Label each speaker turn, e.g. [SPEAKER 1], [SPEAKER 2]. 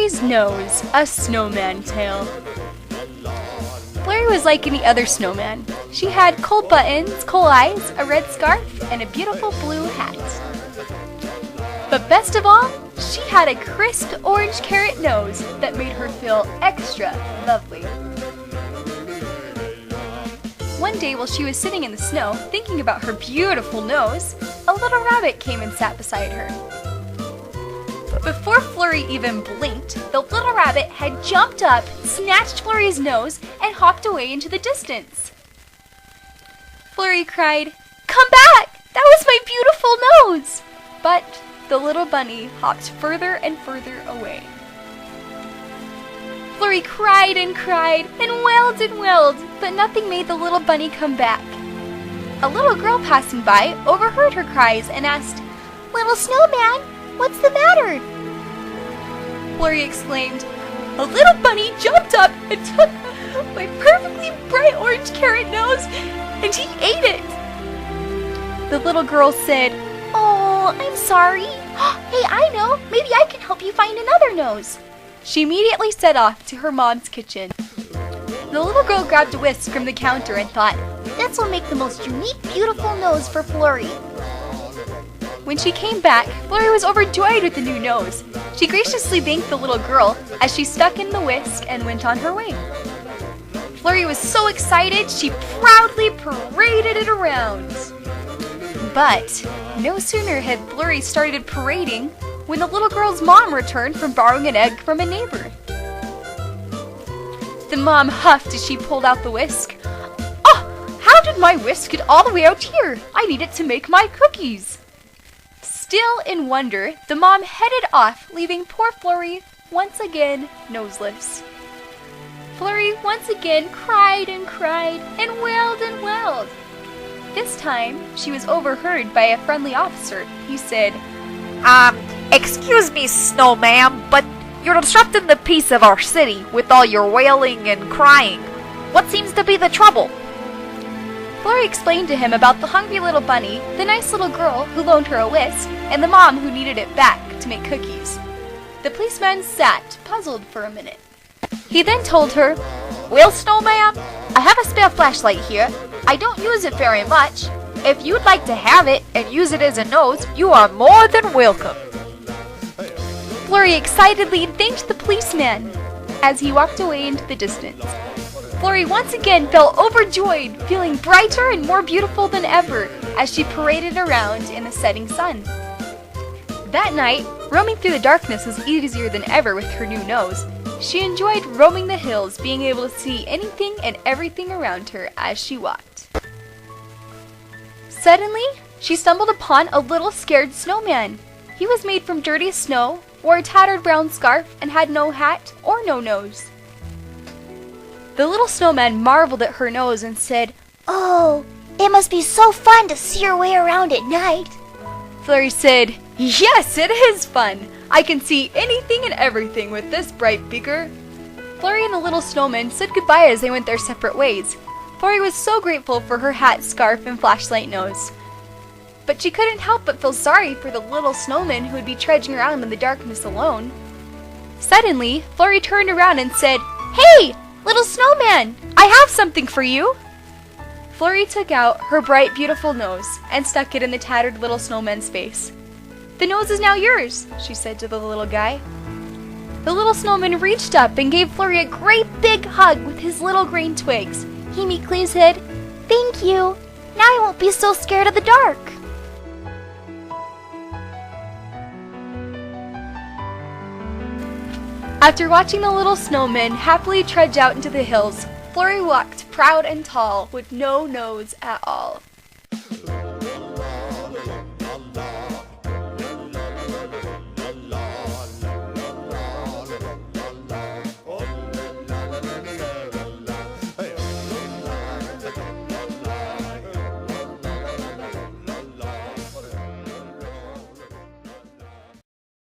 [SPEAKER 1] Flurry's Nose, a Snowman Tale. Flurry was like any other snowman. She had coal buttons, coal eyes, a red scarf, and a beautiful blue hat. But best of all, she had a crisp orange carrot nose that made her feel extra lovely. One day while she was sitting in the snow, thinking about her beautiful nose, a little rabbit came and sat beside her. But before Flurry even blinked, the little rabbit had jumped up, snatched Flurry's nose, and hopped away into the distance. Flurry cried, "Come back! That was my beautiful nose!" But the little bunny hopped further and further away. Flurry cried and wailed, but nothing made the little bunny come back. A little girl passing by overheard her cries and asked, "Little snowman, what's the matter?" Flurry exclaimed, "A little bunny jumped up and took my perfectly bright orange carrot nose, and he ate it." The little girl said, "Oh, I'm sorry. Hey, I know, maybe I can help you find another nose." She immediately set off to her mom's kitchen. The little girl grabbed a whisk from the counter and thought, "This will make the most unique, beautiful nose for Flurry." When she came back, Flurry was overjoyed with the new nose. She graciously thanked the little girl as she stuck in the whisk and went on her way. Flurry was so excited, she proudly paraded it around. But no sooner had Flurry started parading when the little girl's mom returned from borrowing an egg from a neighbor. The mom huffed as she pulled out the whisk. "Oh, how did my whisk get all the way out here? I need it to make my cookies." Still in wonder, the mom headed off, leaving poor Flurry once again noseless. Flurry once again cried and wailed. This time, she was overheard by a friendly officer. He said,
[SPEAKER 2] Excuse me, Snowman, but you're disrupting the peace of our city with all your wailing and crying. What seems to be the trouble?"
[SPEAKER 1] Flurry explained to him about the hungry little bunny, the nice little girl who loaned her a whisk, and the mom who needed it back to make cookies. The policeman sat, puzzled for a minute. He then told her,
[SPEAKER 2] "Well, Snowman, I have a spare flashlight here. I don't use it very much. If you'd like to have it and use it as a nose, you are more than welcome."
[SPEAKER 1] Flurry excitedly thanked the policeman as he walked away into the distance. Flurry once again felt overjoyed, feeling brighter and more beautiful than ever as she paraded around in the setting sun. That night, roaming through the darkness was easier than ever with her new nose. She enjoyed roaming the hills, being able to see anything and everything around her as she walked. Suddenly, she stumbled upon a little scared snowman. He was made from dirty snow, wore a tattered brown scarf, and had no hat or no nose. The little snowman marveled at her nose and said,
[SPEAKER 3] "Oh, it must be so fun to see your way around at night."
[SPEAKER 1] Flurry said, "Yes, it is fun. I can see anything and everything with this bright beaker." Flurry and the little snowman said goodbye as they went their separate ways. Flurry was so grateful for her hat, scarf, and flashlight nose. But she couldn't help but feel sorry for the little snowman who would be trudging around in the darkness alone. Suddenly, Flurry turned around and said, "Hey, little snowman, I have something for you." Flurry took out her bright, beautiful nose and stuck it in the tattered little snowman's face. "The nose is now yours," she said to the little guy. The little snowman reached up and gave Flurry a great big hug with his little green twigs. He meekly said,
[SPEAKER 3] "Thank you. Now I won't be so scared of the dark."
[SPEAKER 1] After watching the little snowman happily trudge out into the hills, Flurry walked proud and tall with no nose at all.